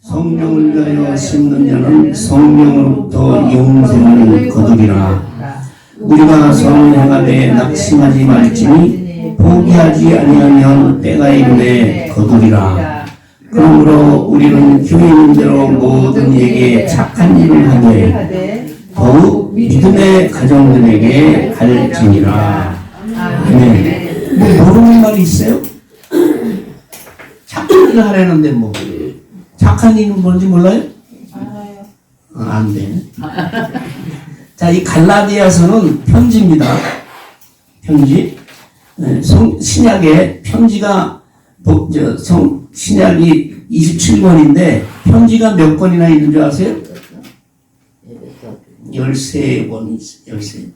성령을 위하여 심는 자는 성령으로부터 영생을 거두리라. 우리가 선을 행하되 낙심하지 말지니 포기하지 아니하면 때가 이르되 거두리라. 그러므로 우리는 교회 있는 대로 모든 이에게 착한 일을 하되 더욱 믿음의 가정들에게 할지니라. 아멘. 뭐 모르는 말이 있어요? 착한 일을 하라는데 뭐 착한 일은 뭔지 몰라요? 알아요. 안 돼. 자, 이 갈라디아서는 편지입니다. 편지. 신약의 편지가 신약이 27권인데 편지가 몇 권이나 있는 줄 아세요? 13권이 있어요. 13.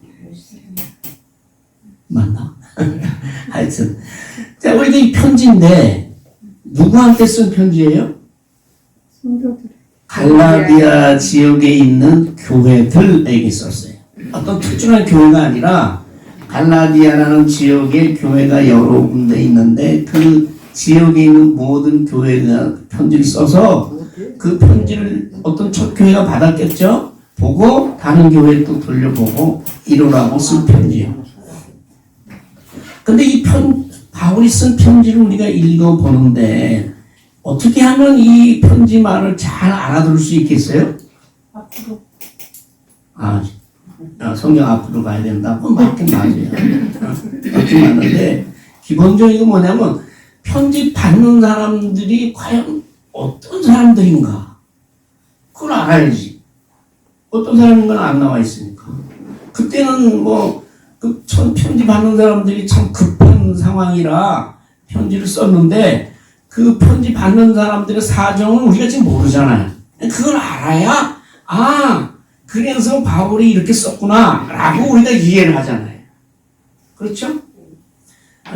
맞나? 하여튼. 자, 우리가 이 편지인데 누구한테 쓴 편지예요? 갈라디아 지역에 있는 교회들에게 썼어요. 어떤 특정한 교회가 아니라 갈라디아라는 지역에 교회가 여러 군데 있는데 그 지역에 있는 모든 교회가 편지를 써서 그 편지를 어떤 첫 교회가 받았겠죠? 보고 다른 교회에 또 돌려보고 이러라고 쓴 편지예요. 근데 이 바울이 쓴 편지를 우리가 읽어보는데 어떻게 하면 이 편지 말을 잘 알아들을 수 있겠어요? 앞으로. 성경 앞으로 가야 된다. 맞긴 맞아요. 맞긴 맞는데 기본적인 건 뭐냐면 편지 받는 사람들이 과연 어떤 사람들인가 그걸 알아야지. 어떤 사람인 건 안 나와 있으니까. 그때는 편지 받는 사람들이 참 급한 상황이라 편지를 썼는데 그 편지 받는 사람들의 사정은 우리가 지금 모르잖아요. 그걸 알아야 그래서 바울이 이렇게 썼구나 라고 우리가 이해를 하잖아요. 그렇죠?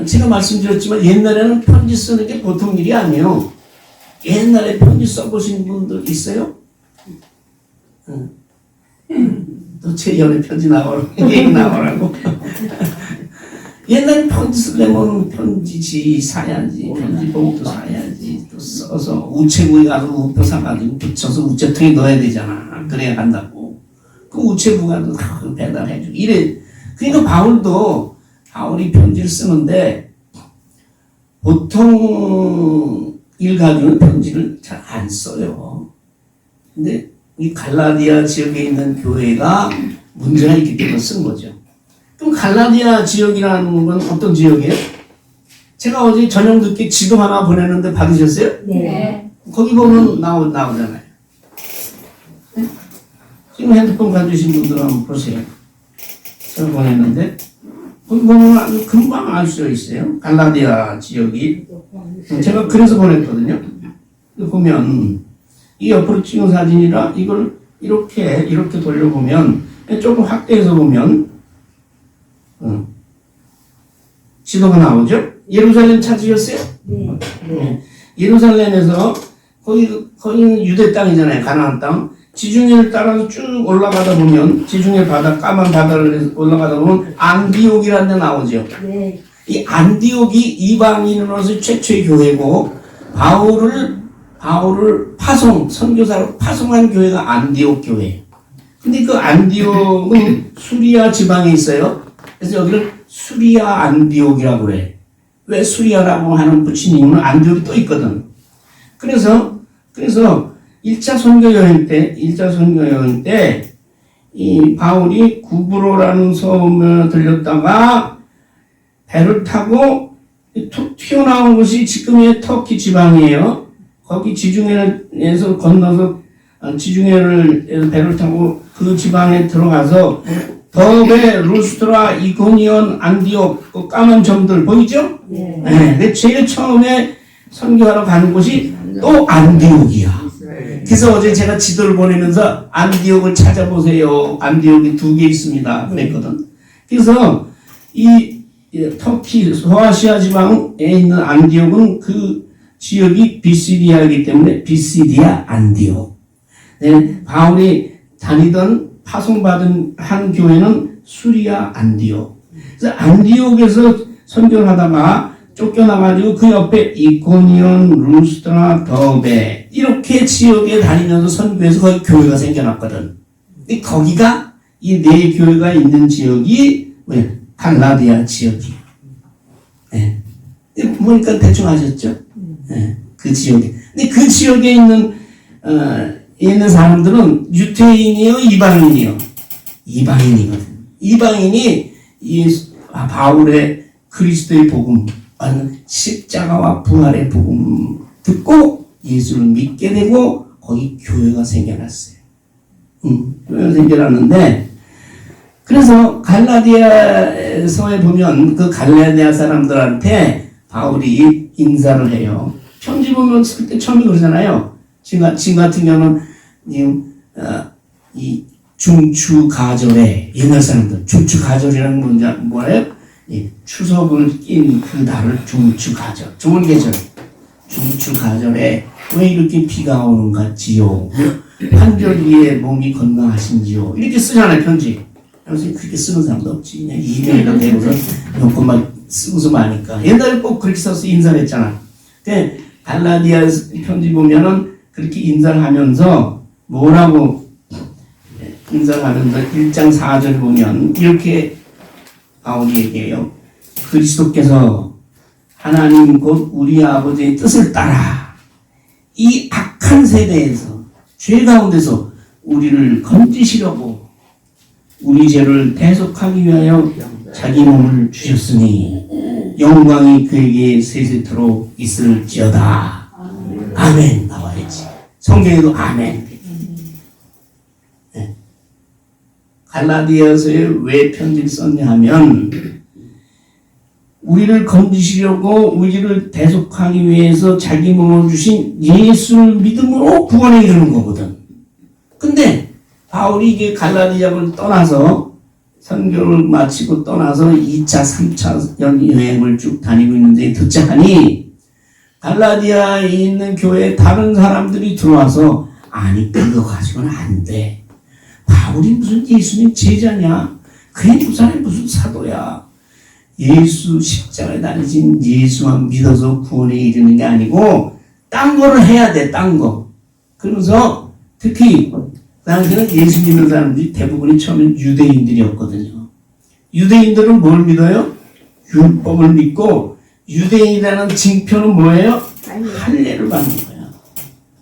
제가 말씀드렸지만 옛날에는 편지 쓰는 게 보통 일이 아니에요. 옛날에 편지 써보신 분들 있어요? 또 제 연애 편지 나오라고. 옛날 편지 쓰려면 편지지 사야지, 편지봉도 사야지, 또 써서 우체국에 가서 우표 사가지고 붙여서 우체통에 넣어야 되잖아. 그래야 간다고. 그 우체국에 가서 배달해주고 이래. 그러니까 바울이 편지를 쓰는데 보통 일가족은 편지를 잘 안 써요. 근데 이 갈라디아 지역에 있는 교회가 문제가 있기 때문에 쓴 거죠. 그럼 갈라디아 지역이라는 건 어떤 지역이에요? 제가 어제 저녁 늦게 지도 하나 보냈는데 받으셨어요? 네. 거기 보면 나오잖아요. 지금 핸드폰 가지신 분들 한번 보세요. 제가 보냈는데 거기 보면 아주 금방 알 수 있어요. 갈라디아 지역이. 제가 그래서 보냈거든요. 보면 이 옆으로 찍은 사진이라 이걸 이렇게 돌려보면 조금 확대해서 보면 지도가 나오죠? 예루살렘 찾으셨어요? 네. 예루살렘에서 거기는 유대 땅이잖아요. 가나안 땅. 지중해를 따라서 쭉 올라가다 보면 지중해 바다, 까만 바다를 올라가다 보면 안디옥이라는 데 나오죠. 네. 이 안디옥이 이방인으로서 최초의 교회고 바울을 선교사로 파송한 교회가 안디옥 교회예요. 근데 그 안디옥은 수리아 지방에 있어요. 그래서 여기를 수리아 안디옥이라고 그래. 왜 수리아라고 하는 붙인 이유는 안디옥이 또 있거든. 그래서 1차 선교 여행 때 이 바울이 구브로라는 섬에 들렸다가 배를 타고 튀어나온 곳이 지금의 터키 지방이에요. 거기 지중해에서 건너서 지중해를 배를 타고 그 지방에 들어가서 더베, 루스트라, 이고니온, 안디옥, 그 까만 점들 보이죠? 네. 근데 제일 처음에 선교하러 가는 곳이 또 안디옥이야. 그래서 어제 제가 지도를 보내면서 안디옥을 찾아보세요. 안디옥이 2개 있습니다. 그랬거든. 그래서 이 터키 소아시아 지방에 있는 안디옥은 그 지역이 비시디아이기 때문에 비시디아 안디옥. 네, 바울이 다니던 파송받은 한 교회는 수리아 안디옥. 그래서 안디옥에서 선교를 하다가 쫓겨나가지고 그 옆에 이코니온, 루스트라, 더베 이렇게 지역에 다니면서 선교해서 거기 교회가 생겨났거든. 근데 거기가 이 네 교회가 있는 지역이 뭐야? 갈라디아 지역이에요. 네. 보니까 대충 아셨죠? 네. 그 지역에. 근데 그 지역에 있는 사람들은 유태인이요, 이방인이요. 이방인이거든. 이방인이 바울의 그리스도의 복음, 십자가와 부활의 복음 듣고 예수를 믿게 되고 거기 교회가 생겨났어요. 교회가 생겨났는데 그래서 갈라디아서에 보면 그 갈라디아 사람들한테 바울이 인사를 해요. 편지 보면 그때 처음에 그러잖아요. 지금 같은 경우는 이 중추가절에 옛날 사람들 중추가절이라는 건 뭐예요? 추석을 낀 그 날을 중추가절, 좋은 계절. 중추가절에 왜 이렇게 비가 오는가지요? 한절 위에 몸이 건강하신지요? 이렇게 쓰잖아요, 편지. 요새 그렇게 쓰는 사람도 없지. 그냥 이메일로 대고서 몇 것만 쓰고서 마니까. 옛날에 꼭 그렇게 써서 인사를 했잖아. 근데 갈라디아 편지 보면은 그렇게 인사를 하면서 뭐라고 인사를 하면서 1장 4절 보면 이렇게 바울이 얘기해요. 그리스도께서 하나님 곧 우리 아버지의 뜻을 따라 이 악한 세대에서 죄 가운데서 우리를 건지시려고 우리 죄를 대속하기 위하여 자기 몸을 주셨으니 영광이 그에게 세세토록 있을지어다. 아멘 나와야지. 성경에도 아멘. 네. 갈라디아서에 왜 편지를 썼냐 하면 우리를 건지시려고 우리를 대속하기 위해서 자기 몸을 주신 예수를 믿음으로 구원에 이르는 거거든. 근데 바울이 이게 갈라디아를 떠나서 선교를 마치고 떠나서 2차, 3차 여행을 쭉 다니고 있는데 듣자 하니 갈라디아에 있는 교회에 다른 사람들이 들어와서 아니 그거 가지고는 안 돼. 바울이 무슨 예수님 제자냐? 그게 무슨 사도야? 예수 십자가에 달리신 예수만 믿어서 구원에 이르는 게 아니고 딴 거를 해야 돼. 딴 거. 그러면서 특히 당시에는 예수 믿는 사람들이 대부분이 처음엔 유대인들이었거든요. 유대인들은 뭘 믿어요? 율법을 믿고 유대인이라는 징표는 뭐예요? 할례를 받는 거야.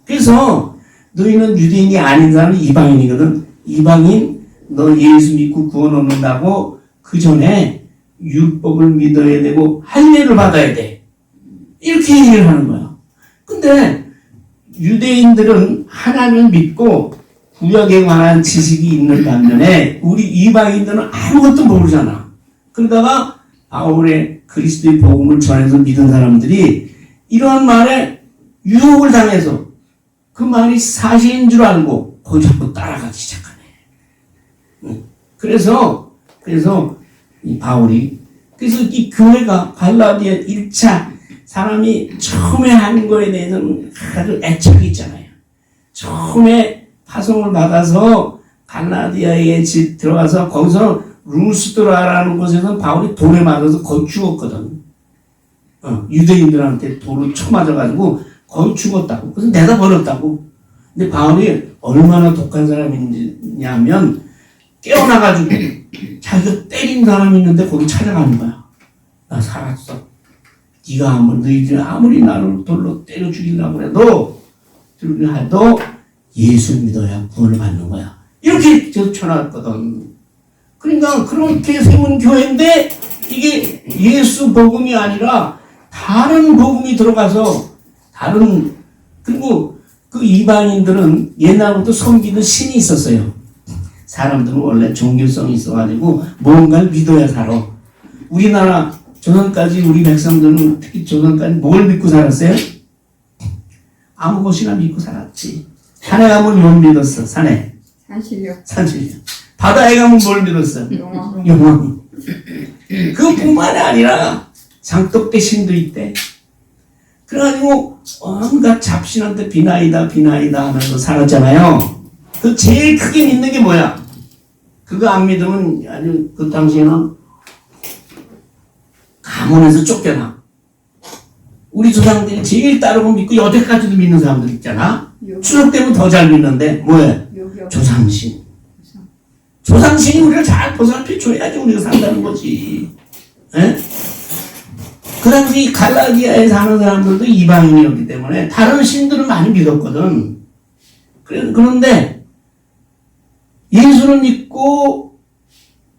그래서 너희는 유대인이 아닌 사람은 이방인이거든. 이방인 너 예수 믿고 구원 얻는다고 그 전에 율법을 믿어야 되고 할례를 받아야 돼. 이렇게 얘기를 하는 거야. 근데 유대인들은 하나님을 믿고 구약에 관한 지식이 있는 반면에 우리 이방인들은 아무것도 모르잖아. 그러다가 바울의 그리스도의 복음을 전해서 믿은 사람들이 이러한 말에 유혹을 당해서 그 말이 사실인 줄 알고 거기 자꾸 따라가기 시작하네. 그래서 이 바울이 그래서 이 교회가 갈라디아 1차 사람이 처음에 한 거에 대해서는 아주 애착이 있잖아요. 처음에 파송을 받아서 갈라디아에 들어가서 거기서 루스드라라는 곳에서 바울이 돌에 맞아서 거의 죽었거든. 유대인들한테 돌을 쳐맞아가지고 거의 죽었다고. 그래서 내다 버렸다고. 근데 바울이 얼마나 독한 사람이냐면 깨어나가지고 자기가 때린 사람이 있는데 거기 찾아가는 거야. 나 살았어. 네가 너희들 아무리 나를 돌로 때려 죽이려고 해도 예수 믿어야 구원을 받는 거야. 이렇게 전해놨거든. 그러니까 그렇게 세운 교회인데 이게 예수 복음이 아니라 다른 복음이 들어가서 그리고 그 이방인들은 옛날부터 섬기는 신이 있었어요. 사람들은 원래 종교성이 있어가지고 뭔가를 믿어야 살아. 우리나라 조선까지 우리 백성들은 특히 조선까지 뭘 믿고 살았어요? 아무 것이나 믿고 살았지. 산에 가면 뭘 믿었어? 산에. 산신령. 바다에 가면 뭘 믿었어? 용왕. 그뿐만이 아니라 장독대 신도 있대. 그래가지고 온갖 잡신한테 비나이다 하면서 살았잖아요. 그 제일 크게 믿는 게 뭐야? 그거 안 믿으면 아주 그 당시에는 가문에서 쫓겨나. 우리 조상들이 제일 따르고 믿고 여태까지도 믿는 사람들 있잖아. 추석 때면 더 잘 믿는데 뭐예요? 조상신. 조상신이 우리를 잘 보살펴줘야지 우리가 산다는 거지. 에? 그 당시 갈라디아에 사는 사람들도 이방인이었기 때문에 다른 신들을 많이 믿었거든. 그런데 예수를 믿고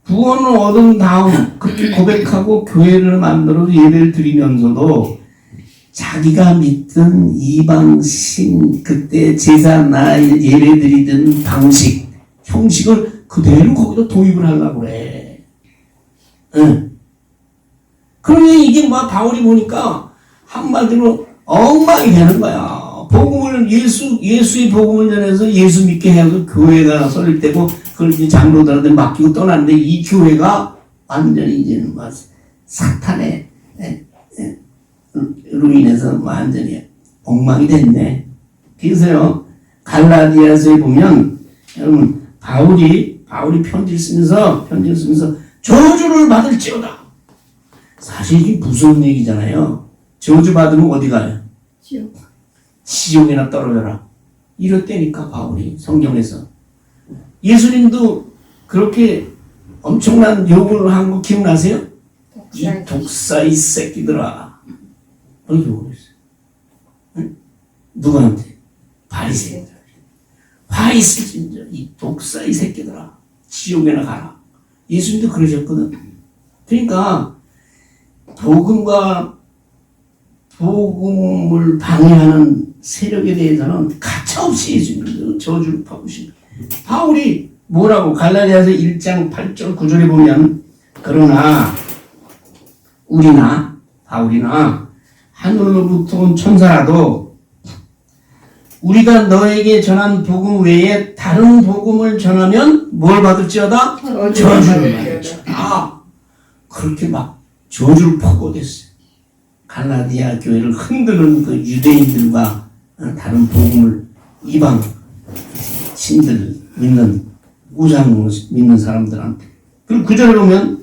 구원을 얻은 다음 그렇게 고백하고 교회를 만들어 예배를 드리면서도 자기가 믿던 이방신 그때 제사나 예배 드리던 방식 형식을 그대로 거기다 도입을 하려고 그래. 응. 그러면 이게 막 바울이 보니까 한마디로 엉망이 되는 거야. 복음을 예수의 복음을 전해서 예수 믿게 해서 교회가 설립되고 그걸 이제 장로들한테 맡기고 떠났는데 이 교회가 완전히 이제는 막 사탄의 로 인해서 완전히 엉망이 됐네. 그래서요 갈라디아서에 보면 여러분 바울이 편지를 쓰면서 저주를 받을지어다. 사실 이게 무서운 얘기잖아요. 저주 받으면 어디 가요? 지옥에나 떨어져라. 이랬다니까 바울이 성경에서. 예수님도 그렇게 엄청난 욕을 한 거 기억나세요? 이 독사의 새끼들아. 욕을 했어요. 응? 누구한테? 바리새인들. 바리새인들 이 독사의 새끼들아. 지옥에나 가라. 예수님도 그러셨거든. 그러니까 복음을 방해하는 세력에 대해서는 가차없이 예수님도 저주를 받으십니다. 바울이 뭐라고 갈라디아서 1장 8절 9절에 보면 그러나 바울이나 하늘로부터 온 천사라도 우리가 너에게 전한 복음 외에 다른 복음을 전하면 뭘 받을지어다? 저주를 받을지어다. 그렇게 막 저주를 퍼부었어요. 갈라디아 교회를 흔드는 그 유대인들과 다른 복음을 이방 신들 믿는 우상 믿는 사람들한테. 그리고 그 절에 보면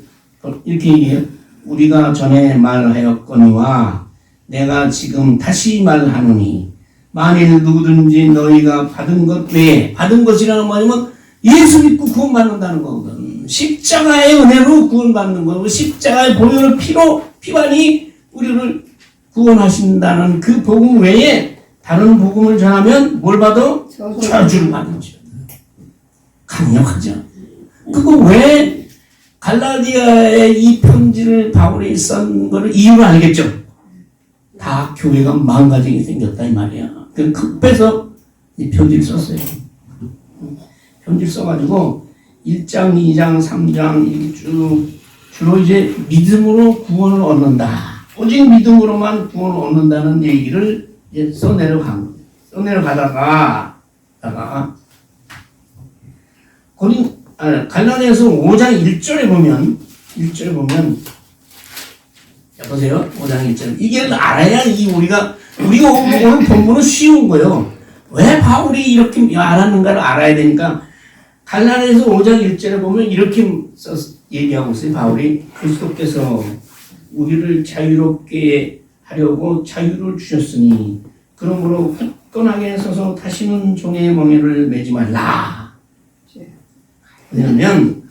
이렇게 얘기해요. 우리가 전에 말하였거니와 내가 지금 다시 말하노니 만일 누구든지 너희가 받은 것 외에 받은 것이라는 말이면 예수 믿고 구원받는다는 거거든. 십자가의 은혜로 구원받는 거고 십자가의 보혈의 피반이 우리를 구원하신다는 그 복음 외에 다른 복음을 전하면 뭘 받아? 저주를 받은지요. 강력하죠. 그거 왜 갈라디아에 이 편지를 바울이 쓴 거를 이유를 알겠죠? 다 교회가 망가지게 생겼다 이 말이야. 그 급해서 이 편지를 썼어요. 편지를 써가지고 1장, 2장, 3장 이렇게 쭉 주로 이제 믿음으로 구원을 얻는다. 오직 믿음으로만 구원을 얻는다는 얘기를 이제 써내려가다가 갈라디아서 5장 1절에 보면 보세요. 5장 1절. 이게 알아야 우리가 오늘 본문은 쉬운 거예요. 왜 바울이 이렇게 알았는가를 알아야 되니까 갈라디아서 5장 1절에 보면 이렇게 얘기하고 있어요. 바울이 그리스도께서 우리를 자유롭게 하려고 자유를 주셨으니 그러므로 굳건하게 서서 다시는 종의 멍에를 매지 말라. 왜냐하면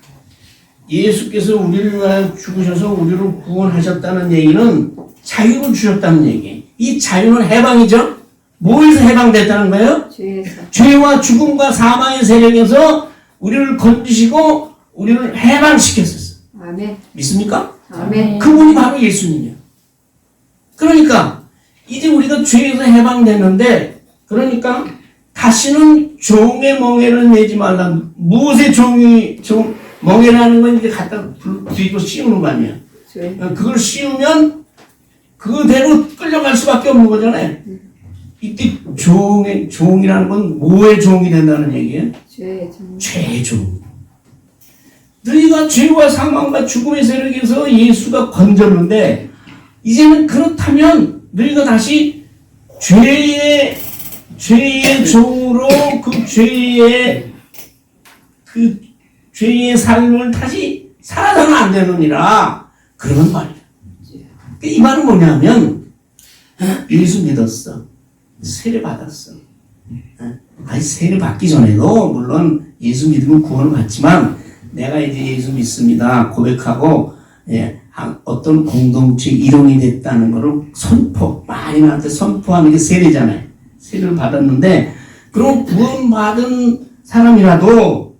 예수께서 우리를 위하여 죽으셔서 우리를 구원하셨다는 얘기는 자유를 주셨다는 얘기. 이 자유는 해방이죠. 뭐에서 해방됐다는 거예요? 죄와 죽음과 사망의 세력에서 우리를 건지시고 우리를 해방시켰었어요. 아멘. 믿습니까? 아멘. 그분이 바로 예수님이에요. 그러니까 이제 우리가 죄에서 해방됐는데 그러니까 다시는 종의 멍에를 내지 말라. 무엇의 멍에라는 건 이제 갖다 뒤집어 씌우는 거 아니야. 그걸 씌우면 그대로 끌려갈 수밖에 없는 거잖아요. 이때 종이라는 건 뭐의 종이 된다는 얘기예요? 죄의 종. 너희가 죄와 사망과 죽음의 세력에서 예수가 건졌는데 이제는 그렇다면 너희가 다시 죄의 종으로 그 죄의 삶을 다시 살아서는 안 되느니라. 그런 말이야. 이 말은 뭐냐면 예수 믿었어. 세례 받았어. 아니, 세례 받기 전에도 물론 예수 믿으면 구원을 받지만 내가 이제 예수 믿습니다 고백하고 어떤 공동체 일원이 됐다는 것을 많이한테 선포하는 게 세례잖아요. 세례를 받았는데 그럼 구원받은 사람이라도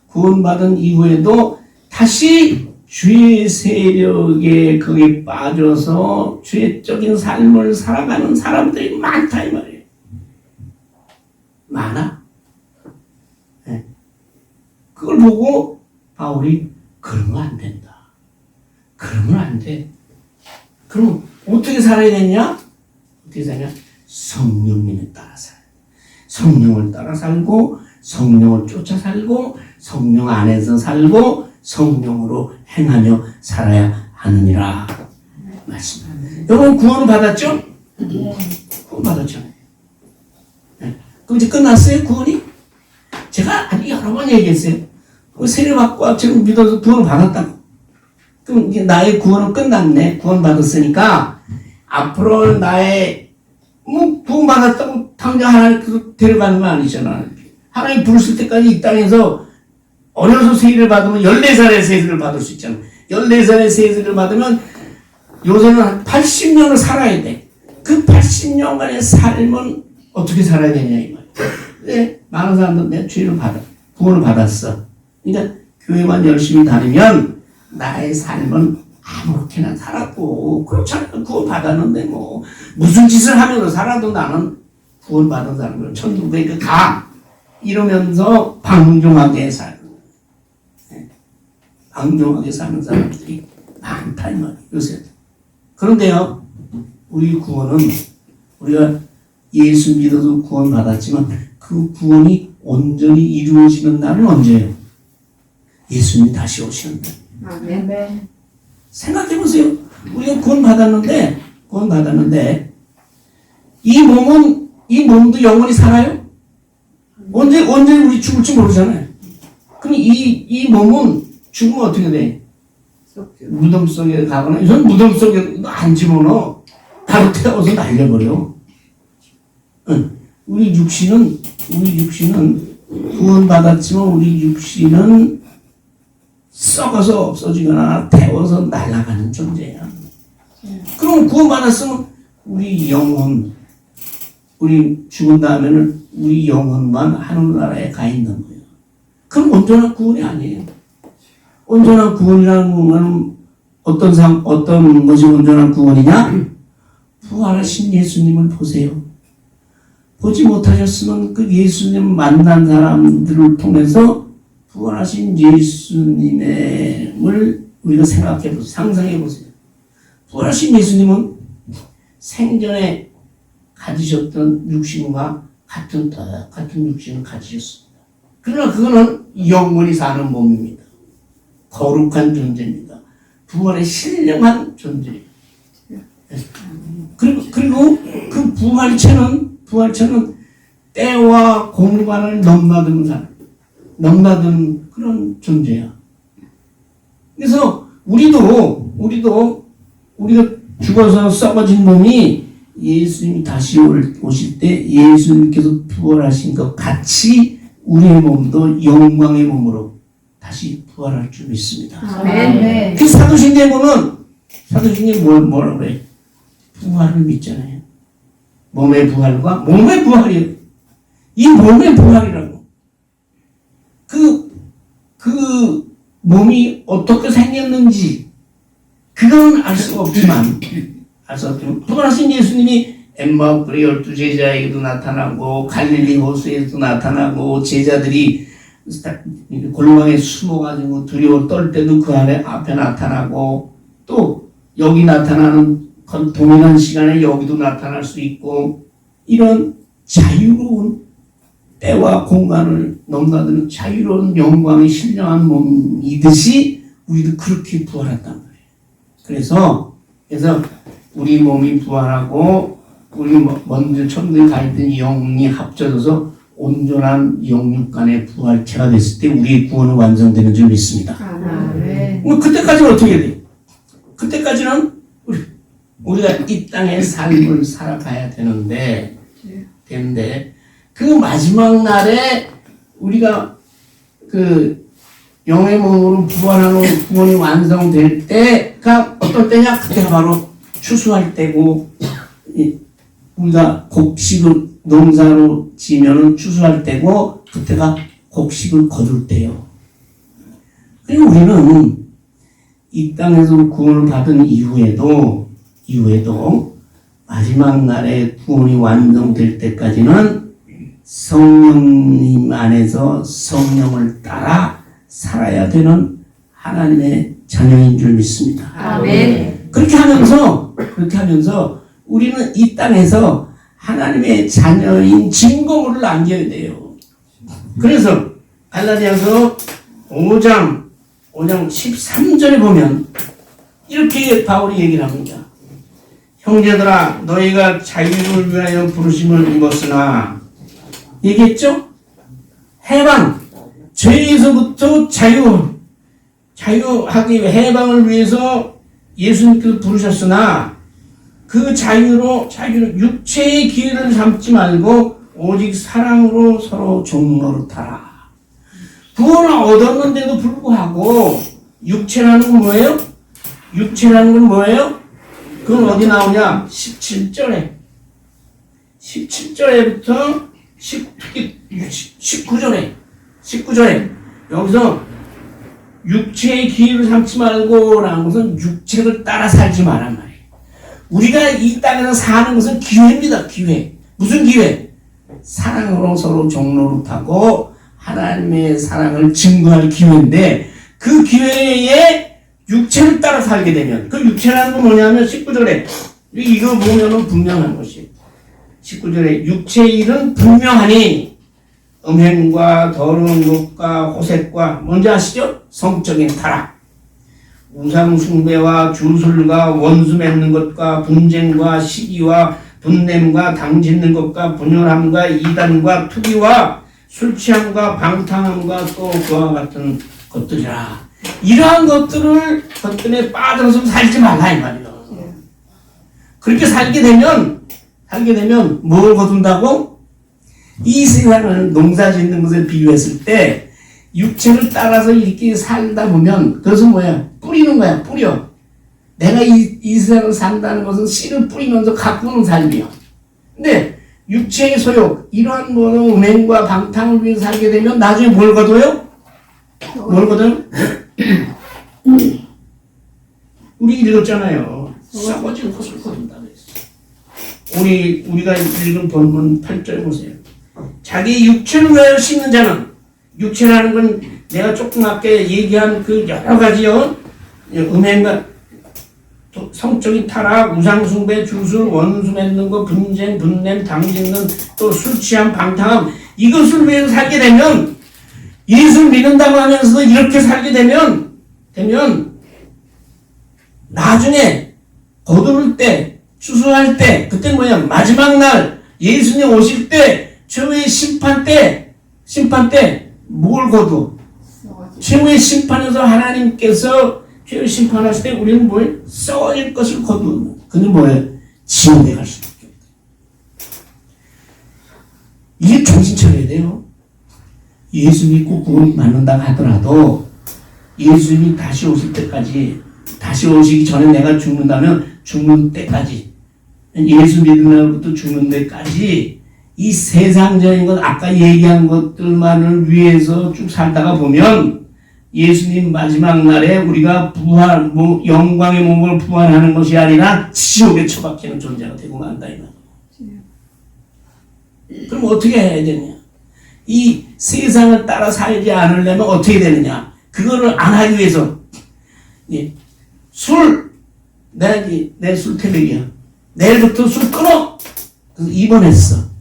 구원받은 이후에도 다시 죄의 세력에 거기에 빠져서 죄적인 삶을 살아가는 사람들이 많다 이 말이에요. 많아. 네. 그걸 보고 바울이 그러면 안 된다. 그러면 안 돼. 그럼 어떻게 살아야 되냐? 어떻게 살냐? 성령님에 따라 살아야 돼. 성령을 따라 살고 성령을 쫓아 살고 성령 안에서 살고 성령으로 행하며 살아야 하느니라 말씀입니다. 여러분 구원을 받았죠? 네. 구원 받았잖아요. 네. 그럼 이제 끝났어요 구원이? 제가 아니 여러 번 얘기했어요. 세례 받고 지금 믿어서 구원을 받았다고. 그럼 이제 나의 구원은 끝났네. 구원 받았으니까 앞으로 나의 구원 받았다고 당장 하나님 데려가는 건 아니잖아. 하나님 부르실 때까지 이 땅에서 어려서 세례를 받으면 14살에 세례를 받을 수 있잖아. 14살에 세례를 받으면 요새는 한 80년을 살아야 돼. 그 80년간의 삶은 어떻게 살아야 되냐 이 말이야. 네, 많은 사람들 내 죄를 구원을 받았어. 그러니까 교회만 열심히 다니면 나의 삶은 아무렇게나 살았고 그렇잖아. 구원 받았는데 뭐 무슨 짓을 하면서 살아도 나는 구원 받은 사람을 천국에 가 이러면서 방종하게 사는 사람들이 많다 이 말이에요. 요새. 그런데요, 우리 구원은 우리가 예수 믿어서 구원 받았지만 그 구원이 온전히 이루어지는 날은 언제예요? 예수님이 다시 오시는 날. 네. 생각해 보세요. 우리가 구원 받았는데 이 몸도 영원히 살아요? 언제 우리 죽을지 모르잖아요. 그럼 이 몸은 죽으면 어떻게 돼? 무덤 속에 가거나, 이건 무덤 속에 안 집어넣어. 바로 태워서 날려버려. 응. 우리 육신은 구원받았지만 우리 육신은 썩어서 없어지거나 태워서 날아가는 존재야. 그럼 구원받았으면 우리 영혼, 우리 죽은 다음에는 우리 영혼만 하늘나라에 가 있는 거예요. 그럼 온전한 구원이 아니에요. 온전한 구원이라는 건 어떤 것이 온전한 구원이냐? 부활하신 예수님을 보세요. 보지 못하셨으면 그 예수님 만난 사람들을 통해서 부활하신 예수님을 우리가 생각해 보세요. 상상해 보세요. 부활하신 예수님은 생전에 가지셨던 육신과 같은 육신을 가지셨습니다. 그러나 그거는 영원히 사는 몸입니다. 거룩한 존재입니다. 부활에 신령한 존재예요. 그리고 그 부활체는 때와 공간을 넘나드는 그런 존재야. 그래서 우리가 죽어서 썩어진 몸이 예수님이 다시 오실 때 예수님께서 부활하신 것 같이 우리의 몸도 영광의 몸으로 다시 부활할 줄 믿습니다. 네. 그 사도신경에 보면 사도신경이 뭐라고 그래? 부활을 믿잖아요. 몸의 부활이에요. 이 몸의 부활이라고. 그 몸이 어떻게 생겼는지 그건 알 수가 없지만 부활하신 예수님이 엠마오의 12제자에게도 나타나고 갈릴리 호수에도 나타나고 제자들이 골방에 숨어가지고 두려워 떨 때도 그 앞에 나타나고 또 여기 나타나는 동일한 시간에 여기도 나타날 수 있고 이런 자유로운 때와 공간을 넘나드는 자유로운 영광의 신령한 몸이듯이 우리도 그렇게 부활했단 말이에요. 그래서 우리 몸이 부활하고 우리 먼저 천국에 가 있던 영이 합쳐져서 온전한 영육간의 부활체가 됐을 때 우리의 구원은 완성되는 줄 믿습니다. 네. 그때까지는 어떻게 돼? 그때까지는 우리가 이 땅의 삶을 살아가야 되는데 그 마지막 날에 우리가 그 영의 몸으로 부활하는 구원이 완성될 때가 어떤 때냐? 그때가 바로 추수할 때고, 우리가 곡식을 농사로 지면은 추수할 때고, 그때가 곡식을 거둘 때요. 그리고 우리는 이 땅에서 구원을 받은 이후에도 마지막 날에 구원이 완성될 때까지는 성령님 안에서 성령을 따라 살아야 되는 하나님의 자녀인 줄 믿습니다. 아멘. 그렇게 하면서 우리는 이 땅에서 하나님의 자녀인 증거물을 남겨야 돼요. 그래서 갈라디아서 5장 13절에 보면 이렇게 바울이 얘기를 합니다. 형제들아 너희가 자유를 위하여 부르심을 입었으나 얘기했죠? 해방, 죄에서부터 자유하기 위해 해방을 위해서 예수님께서 부르셨으나 그 자유는 육체의 기회를 삼지 말고 오직 사랑으로 서로 종노릇하라. 구원을 얻었는데도 불구하고 육체라는 건 뭐예요? 육체라는 건 뭐예요? 그건 어디 나오냐? 17절에부터 19절에 여기서 육체의 기회를 삼지 말고 라는 것은 육체를 따라 살지 말란 말이에요. 우리가 이 땅에서 사는 것은 기회입니다. 기회. 무슨 기회? 사랑으로 서로 종노릇하고 하나님의 사랑을 증거할 기회인데 그 기회에 육체를 따라 살게 되면 그 육체라는 건 뭐냐면 19절에 이거 보면은 분명한 것이에요. 19절에 육체의 일은 분명하니 음행과 더러운 것과 호색과 뭔지 아시죠? 성적인 타락, 우상 숭배와 주술과 원수 맺는 것과 분쟁과 시기와 분냄과 당짓는 것과 분열함과 이단과 투기와 술 취함과 방탕함과 또 그와 같은 것들이라. 이러한 것들에 빠져서 살지 말라 이 말이에요. 그렇게 살게 되면 뭘 거둔다고? 이 세상을 농사 짓는 것에 비유했을 때 육체를 따라서 이렇게 살다 보면 그것은 뭐야? 뿌리는 거야. 뿌려. 내가 이 세상을 산다는 것은 씨를 뿌리면서 가꾸는 삶이야. 근데 육체의 소욕, 이러한 거는 음행과 방탕을 위해서 살게 되면 나중에 뭘 거둬요? 뭘 거둬요? 우리 읽었잖아요. 썩어질 것을 거둔다고 했어요. 우리가 읽은 본문 8절 보세요. 자기 육체를 위하여 심는 자는, 육체라는 건 내가 조금 아까 얘기한 그 여러 가지요. 음행과 성적인 타락, 우상숭배, 주술, 원수 맺는 거, 분쟁, 분냄, 당짓는, 또 술 취함, 방탕함, 이것을 위해서 살게 되면, 예수를 믿는다고 하면서도 이렇게 살게 되면 나중에 거두를 때, 추수할 때, 그때 뭐냐? 마지막 날 예수님 오실 때, 최후의 심판 때 뭘 거두? 최후의 심판에서 하나님께서 죄를 심판하실 때 우리는 뭐예요? 썩어질 것을 거두는. 그는 뭐예요? 지옥에 갈 수밖에 없다. 이게 정신 차려야 돼요. 예수 믿고 구원 받는다고 하더라도 예수님이 다시 오실 때까지, 다시 오시기 전에 내가 죽는다면 죽는 때까지, 예수 믿는 날부터 죽는 데까지 이 세상적인 것, 아까 얘기한 것들만을 위해서 쭉 살다가 보면 예수님 마지막 날에 우리가 영광의 몸을 부활하는 것이 아니라 지옥에 처박히는 존재가 되고 만다 이 말이에요. 그럼 어떻게 해야 되느냐? 이 세상을 따라 살지 않으려면 어떻게 되느냐? 그거를 안 하기 위해서 내 술 태백이야. 내일부터 술 끊어. 그래서 입원했어.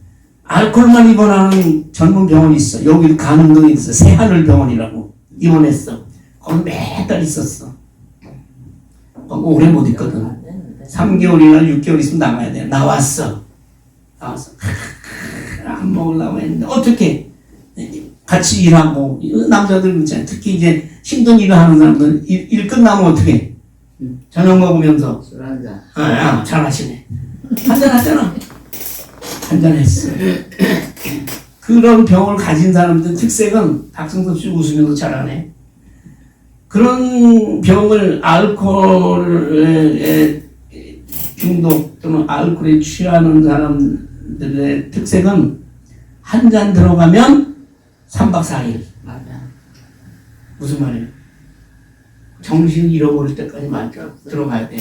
알코올만 입원하는 젊은 병원이 있어. 여기 강릉동에 있어. 새하늘 병원이라고. 입원했어. 거기 몇 달 있었어. 오래 못 있거든. 3개월이나 6개월 있으면 나가야 돼. 나왔어. 안 먹으려고 했는데 어떻게 같이 일하고 남자들 있잖아요. 특히 이제 힘든 일을 하는 사람들 일 끝나면 어떻게 저녁 먹으면서 술 한잔. 잘하시네. 한잔 하잖아. 한잔 했어. 그런 병을 가진 사람들 특색은 박승섭 씨 웃으면서 잘하네. 그런 병을 알코올에 중독 또는 알코올에 취하는 사람들의 특색은 한 잔 들어가면 3박 4일. 맞아. 무슨 말이에요? 정신 잃어버릴 때까지 들어가야 돼.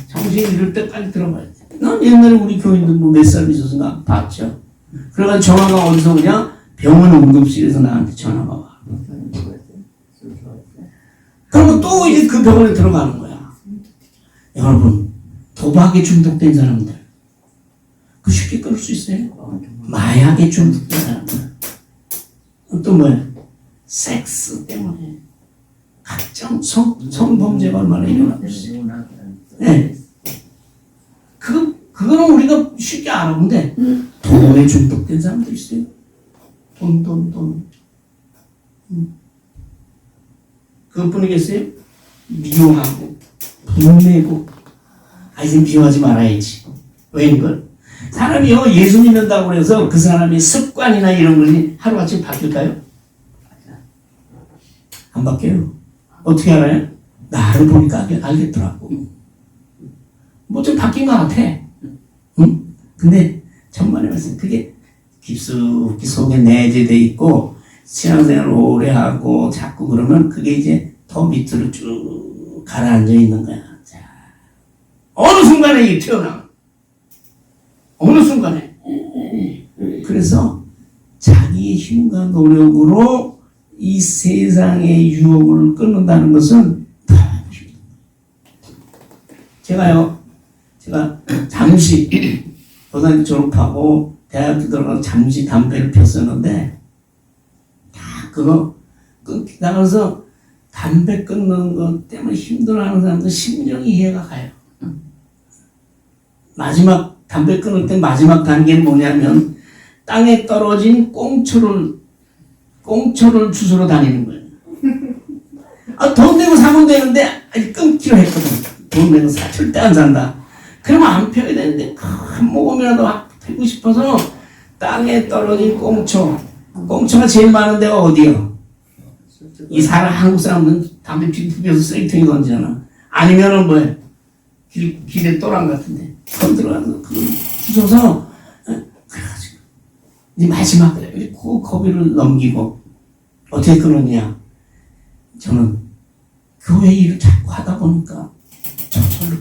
정신 잃을 때까지 들어가야 돼. 난 옛날에 우리 교인들 몇 사람 있었나 봤죠. 그래가지고 전화가 어디서 오냐? 병원 응급실에서 나한테 전화가 와. 술 좋아했어. 그러면 또 이제 그 병원에 들어가는 거야. 여러분, 도박에 중독된 사람들. 그 쉽게 끊을 수 있어요? 마약에 중독된 사람들. 또 뭐야? 섹스 때문에. 각종 성범죄가 얼마나 일어나고 있어요. 네. 그거는 우리가 쉽게 알아보는데, 돈에 중독된 사람도 있어요. 돈. 그것뿐이겠어요? 미워하고, 분내고, 이제 미워하지 말아야지. 왜 이걸? 사람이요, 예수 믿는다고 해서 그 사람의 습관이나 이런 것이 하루아침에 바뀔까요? 안 바뀌어요. 어떻게 알아요? 나를 보니까 알겠더라고. 뭐 좀 바뀐 것 같아. 응? 근데 천만의 말씀, 그게 깊숙이 속에 내재돼 있고 신앙생활을 오래 하고 자꾸 그러면 그게 이제 더 밑으로 쭉 가라앉아 있는 거야. 자, 어느 순간에 이게 튀어나와. 어느 순간에. 그래서 자기의 힘과 노력으로 이 세상의 유혹을 끊는다는 것은 제가 잠시 고등학교 졸업하고 대학교 들어가서 잠시 담배를 폈었는데 그거 나가서 담배 끊는 것 때문에 힘들어하는 사람들 심정이 이해가 가요. 마지막 담배 끊을 때 마지막 단계는 뭐냐면 땅에 떨어진 꽁초를 주스러 다니는 거예요. 돈 내고 사면 되는데 끊기로 했거든. 돈 내고 절대 안 산다. 그러면 안 펴야 되는데 큰 모금이라도 펴고 싶어서 땅에 떨어진 꽁초가 제일 많은 데가 어디요? 이 한국 사람은 담배 피워서 쓰레기통에 던지잖아. 아니면은 뭐예요? 길에 또랑 같은데 건들어가서 그걸 주워서 그래가지고 이제 마지막에 그 거기를 넘기고 어떻게 끊었냐? 저는 교회 일을 자꾸 하다 보니까 저절로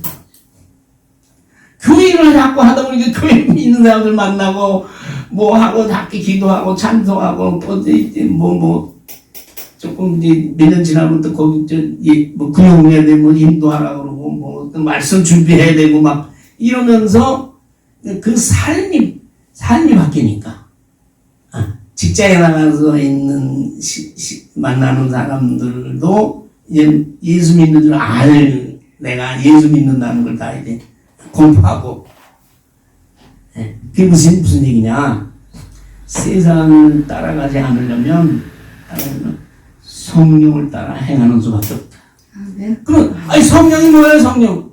교회 일을 자꾸 하다 보니까 교회 있는 사람들 만나고 뭐 하고 학기 기도하고 찬송하고 또 이제 뭐 조금 이제 몇 년 지나면 또 거기 뭐 구역해야 되고 뭐 인도하라 그러고 뭐 또 말씀 준비해야 되고 막 이러면서 그 삶이 바뀌니까 직장에 나가서 있는 만나는 사람들도 이제 예수 믿는 줄 내가 예수 믿는다는 걸 다 이제 공부하고 그게 무슨 얘기냐? 세상을 따라가지 않으려면 성령을 따라 행하는 수밖에 없다. 그럼 성령이 뭐예요, 성령?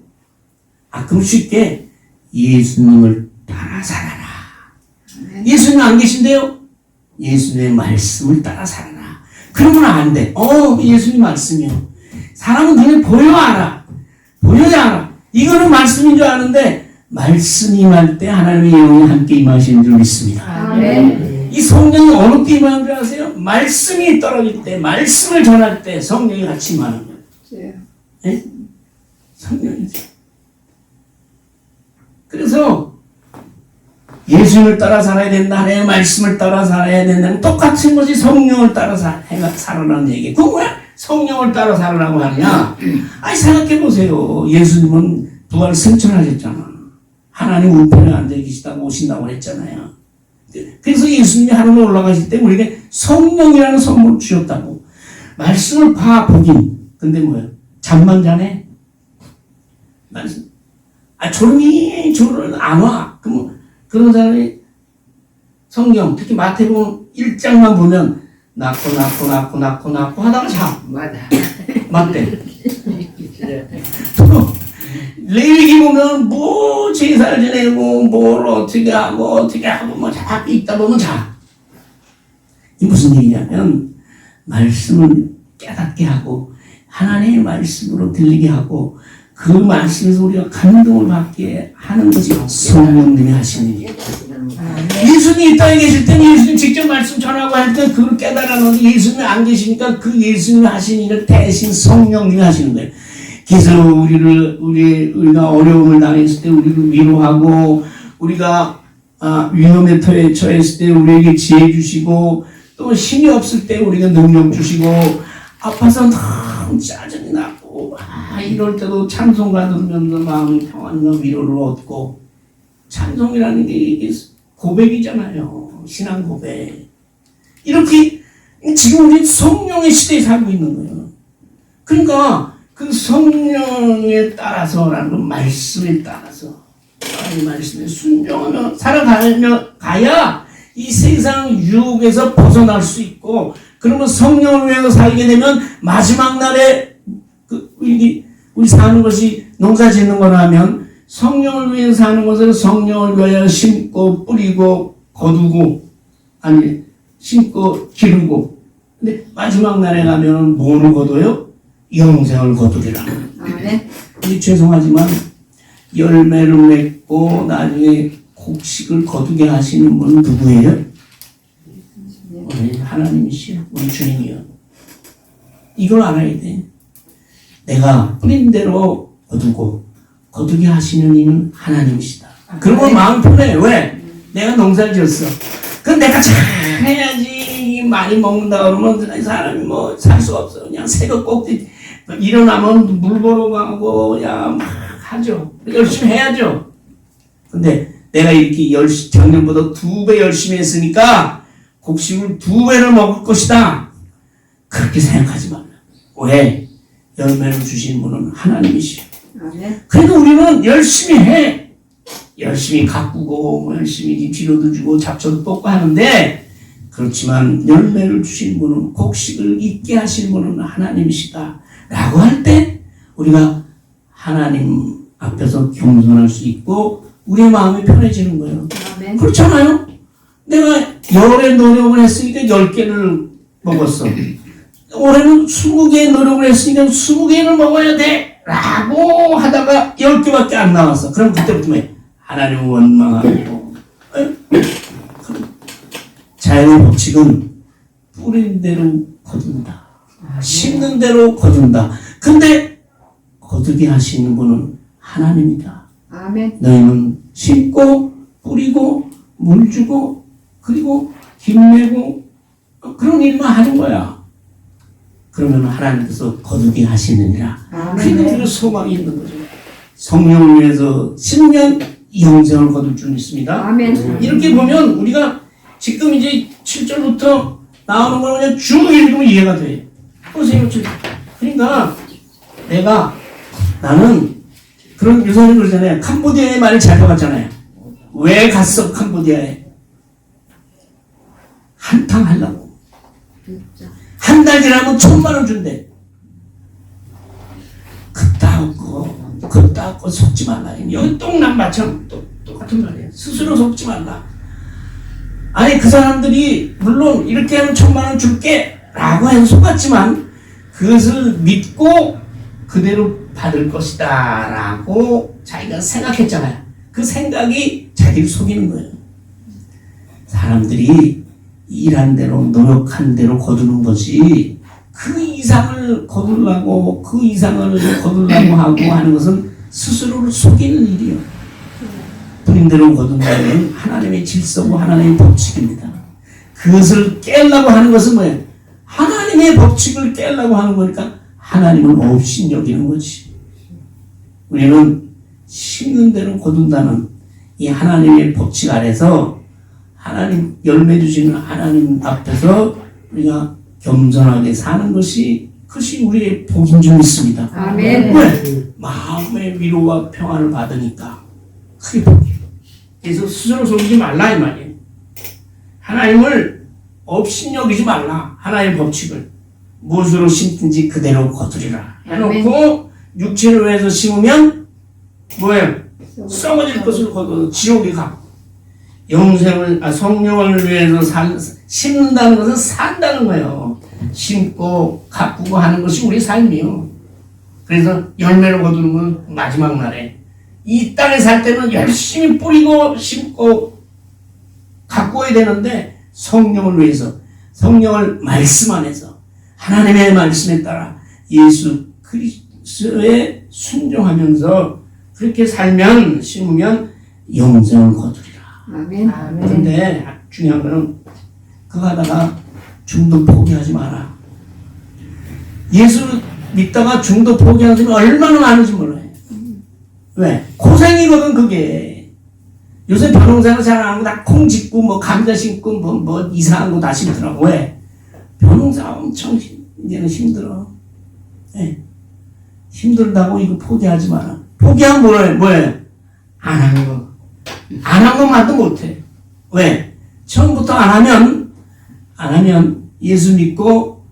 그럼 쉽게 예수님을 따라 살아라. 예수님 안 계신데요? 예수님의 말씀을 따라 살아라. 그러면 안 돼. 예수님 말씀이요. 사람은 눈에 보여야 알아. 이거는 말씀인 줄 아는데 말씀 임할 때 하나님의 영이 함께 임하시는 줄 믿습니다. 이 성령이 어느 때 임하는 줄 아세요? 말씀이 떨어질 때, 말씀을 전할 때 성령이 같이 임하는 거예요. 네? 성령이죠. 그래서 예수님을 따라 살아야 된다, 하나님의 말씀을 따라 살아야 된다는 똑같은 것이 성령을 따라 살아라는 얘기. 그건 왜 성령을 따라 살아라고 하느냐? 생각해보세요. 예수님은 부활 승천하셨잖아. 하나님 우편에 앉아 계시다고 오신다고 했잖아요. 그래서 예수님이 하늘에 올라가실 때 우리에게 성령이라는 선물을 주셨다고. 말씀을 보긴. 근데 뭐예요? 잠만 자네? 말씀. 졸을 안 와. 그런 사람이 성경, 특히 마태복음 1장만 보면 낳고 하다가 자. 맞아. 맞대. 돼. 또 레위기 보면 뭐 제사를 지내고 뭘 어떻게 하고 뭐 자꾸 있다 보면 이 무슨 얘기냐면 말씀을 깨닫게 하고 하나님의 말씀으로 들리게 하고 그 말씀에서 우리가 감동을 받게 하는 것이 성령님이 하시는 일. 예수님이 이 땅에 계실 때는 예수님 직접 말씀 전하고 할 때 그걸 깨달았는데 예수님이 안 계시니까 그 예수님이 하시는 일을 대신 성령님이 하시는 거예요. 그래서 우리가 어려움을 당했을 때 우리를 위로하고 우리가 위험에 처했을 때 우리에게 지혜 주시고 또 힘이 없을 때 우리가 능력 주시고 아파서 너무 짜증이 나고 이럴 때도 찬송가 들으면서 마음의 평안과 위로를 얻고 찬송이라는 게 이게 고백이잖아요. 신앙 고백. 이렇게 지금 우리 성령의 시대에 살고 있는 거예요. 그러니까 그 성령에 따라서라는 건 말씀에 따라서 이 말씀에 순종하며 살아가야 이 세상 유혹에서 벗어날 수 있고 그러면 성령을 위해서 살게 되면 마지막 날에 우리 사는 것이 농사 짓는 거라면 성령을 위해 사는 것은 성령을 위하여 심고 뿌리고 거두고 심고 기르고 근데 마지막 날에 가면 뭐를 거둬요? 영생을 거두리라. 네. 죄송하지만 열매를 맺고 나중에 곡식을 거두게 하시는 분은 누구예요? 하나님이시요. 우리 주님이요. 이걸 알아야 돼. 내가 뿌린 대로 거두게 하시는 이는 하나님이시다. 그러면 마음 편해. 왜? 내가 농사를 지었어. 그럼 내가 잘 해야지 많이 먹는다 그러면 사람이 뭐 살 수 없어. 그냥 새벽 꼭지 일어나면 물 보러 가고 그냥 막 하죠. 열심히 해야죠. 근데 내가 이렇게 작년보다 2배 열심히 했으니까 곡식을 2배를 먹을 것이다. 그렇게 생각하지 말라. 왜? 열매를 주신 분은 하나님이시오. 그러니까 우리는 열심히 해. 열심히 가꾸고 열심히 비료도 주고 잡초도 뽑고 하는데 그렇지만 열매를 주신 분은 곡식을 있게 하신 분은 하나님이시다 라고 할 때 우리가 하나님 앞에서 겸손할 수 있고 우리의 마음이 편해지는 거예요. 그렇잖아요. 내가 열에 노력을 했으니까 10개를 먹었어. 올해는 20개 노력을 했으니까 20개를 먹어야 돼 라고 하다가 10개밖에 안 나왔어. 그럼 그때부터 하나님을 원망하고 자연의 법칙은 뿌린 대로 거둔다. 심는 대로 거둔다. 근데 거두게 하시는 분은 하나님이다. 아멘. 너희는 심고 뿌리고 물 주고 그리고 김내고 그런 일만 하는 거야. 그러면 하나님께서 거두게 하시느니라. 그러니까 우리가 소망이 있는 거죠. 성령을 위해서 심으면 영생을 거둘 줄 믿습니다. 아멘. 이렇게 보면 우리가 지금 이제 7절부터 나오는 걸 그냥 쭉 읽으면 이해가 돼. 보세요. 그러니까 나는 그런 유선이 그러잖아요. 캄보디아에 많이 잘 가봤잖아요. 왜 갔어 캄보디아에? 한탕 하려고. 한 달 지나면 1,000,000원 준대. 그따고 속지 말라. 여기 똥남마처럼 똑같은 말이에요. 스스로 속지 말라. 아니 그 사람들이 물론 이렇게 하면 1,000,000원 줄게 라고 해서 속았지만 그것을 믿고 그대로 받을 것이다 라고 자기가 생각했잖아요. 그 생각이 자기를 속이는 거예요. 사람들이 일한 대로 노력한 대로 거두는 거지 그 이상을 거두려고 하고 하는 것은 스스로를 속이는 일이에요. 뿌린 대로 거둔다는 하나님의 질서고 하나님의 법칙입니다. 그것을 깨려고 하는 것은 뭐예요? 하나님의 법칙을 깨려고 하는 거니까 하나님을 없이 여기는 거지. 우리는 심는 대로 거둔다는 이 하나님의 법칙 아래서 하나님 열매 주시는 하나님 앞에서 우리가 겸손하게 사는 것이 그것이 우리의 복인 줄 믿습니다. 아멘. 왜? 마음의 위로와 평안을 받으니까 그게 복이에요. 그래서 스스로 속이지 말라 이 말이에요. 하나님을 없이 여기지 말라. 하나님의 법칙을 무엇으로 심든지 그대로 거두리라 해놓고 육체를 위해서 심으면 뭐예요? 썩어질 것을 거둬 지옥에 가. 성령을 위해서 심는다는 것은 산다는 거예요. 심고 가꾸고 하는 것이 우리 삶이요. 그래서 열매를 거두는 건 마지막 날에 이 땅에 살 때는 열심히 뿌리고 심고 가꾸어야 되는데 성령을 위해서 성령을 말씀 안에서 하나님의 말씀에 따라 예수 그리스도에 순종하면서 그렇게 살면 심으면 영생을 거두리라. 아멘. 그런데 중요한 거는 그거 하다가 중도 포기하지 마라. 예수 믿다가 중도 포기하는 사람이 얼마나 많은지 몰라요. 왜? 고생이거든 그게. 요새 벼농사는 잘 안 하고 다 콩 짓고 뭐 감자 심고 뭐 이상한 거 다 심더라고. 왜? 벼농사 엄청 이제는 힘들어. 네. 힘들다고 이거 포기하지 마라. 포기하면 뭐예요? 안 하는 거. 안 한 것만도 못해. 왜? 처음부터 안 하면 예수 믿고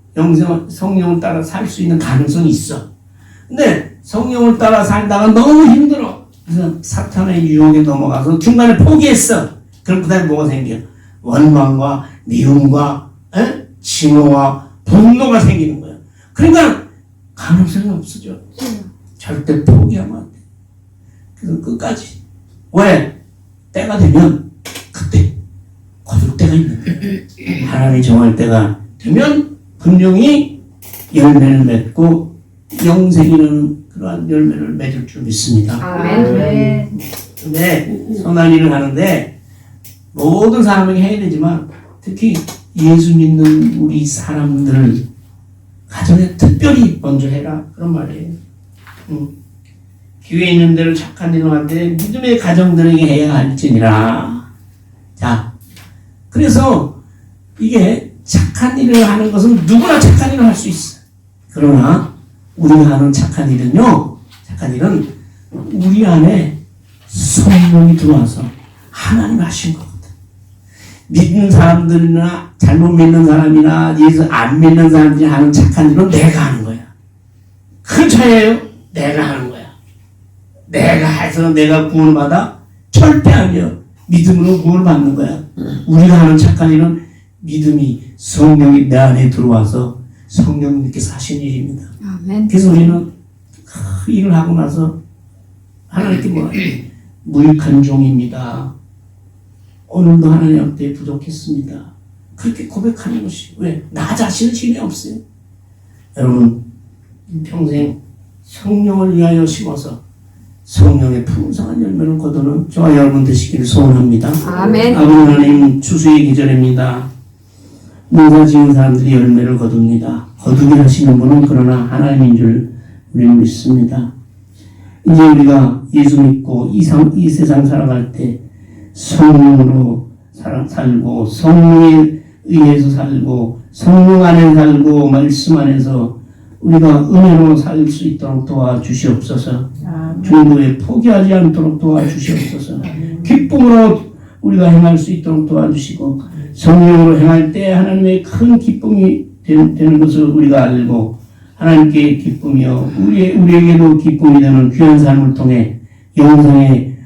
성령을 따라 살 수 있는 가능성이 있어. 근데 성령을 따라 살다가 너무 힘들어. 그래서 사탄의 유혹에 넘어가서 중간에 포기했어. 그럼 그 다음에 뭐가 생겨? 원망과 미움과 증오와 분노가 생기는 거야. 그러니까 가능성이 없어져. 절대 포기하면 안 돼. 그래서 끝까지. 왜? 때가 되면 그때 거둘 때가 있는 거예요. 하나님이 정할 때가 되면 분명히 열매를 맺고 영생이라는 그러한 열매를 맺을 줄 믿습니다. 아멘. 근데 선한 일을 하는데 모든 사람에게 해야 되지만 특히 예수 믿는 우리 사람들 가정에 특별히 먼저 해라 그런 말이에요. 교회에 있는 대로 착한 일을 하는데 믿음의 가정들에게 해야 할지니라. 자, 그래서 이게 착한 일을 하는 것은 누구나 착한 일을 할 수 있어. 그러나 우리가 하는 착한 일은요, 착한 일은 우리 안에 성령이 들어와서 하나님 하신 거거든. 믿는 사람들이나 잘못 믿는 사람이나 예수 안 믿는 사람들이 하는 착한 일은 내가 하는 거야. 큰 차이예요. 내가 하는 거야. 내가 해서 내가 구원을 받아? 절대 아니요. 믿음으로 구원을 받는 거야. 우리가 하는 착한 일은 믿음이 성령이 내 안에 들어와서 성령님께서 하신 일입니다. 아멘. 그래서 우리는 그 일을 하고 나서 하나님께 뭐라 무익한 종입니다. 오늘도 하나님 앞에 부족했습니다. 그렇게 고백하는 것이 왜? 나 자신은 힘이 없어요. 여러분 평생 성령을 위하여 심어서 성령의 풍성한 열매를 거두는 저와 여러분 되시기를 소원합니다. 아멘. 아버지 하나님 추수의 계절입니다. 농사 지은 사람들이 열매를 거둡니다. 거두게 하시는 분은 그러나 하나님인 줄 우리는 믿습니다. 이제 우리가 예수 믿고 이 세상 살아갈 때 성령으로 살고 성령에 의해서 살고 성령 안에 살고 말씀 안에서 우리가 은혜로 살 수 있도록 도와주시옵소서. 중도에 포기하지 않도록 도와주시옵소서. 기쁨으로 우리가 행할 수 있도록 도와주시고 성령으로 행할 때 하나님의 큰 기쁨이 되는 것을 우리가 알고 하나님께 기쁨이요 우리에게도 기쁨이 되는 귀한 삶을 통해 영생의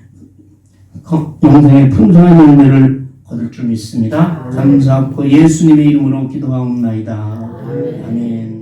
풍성한 열매를 거둘 줄 믿습니다. 감사하고 예수님의 이름으로 기도하옵나이다. 아멘.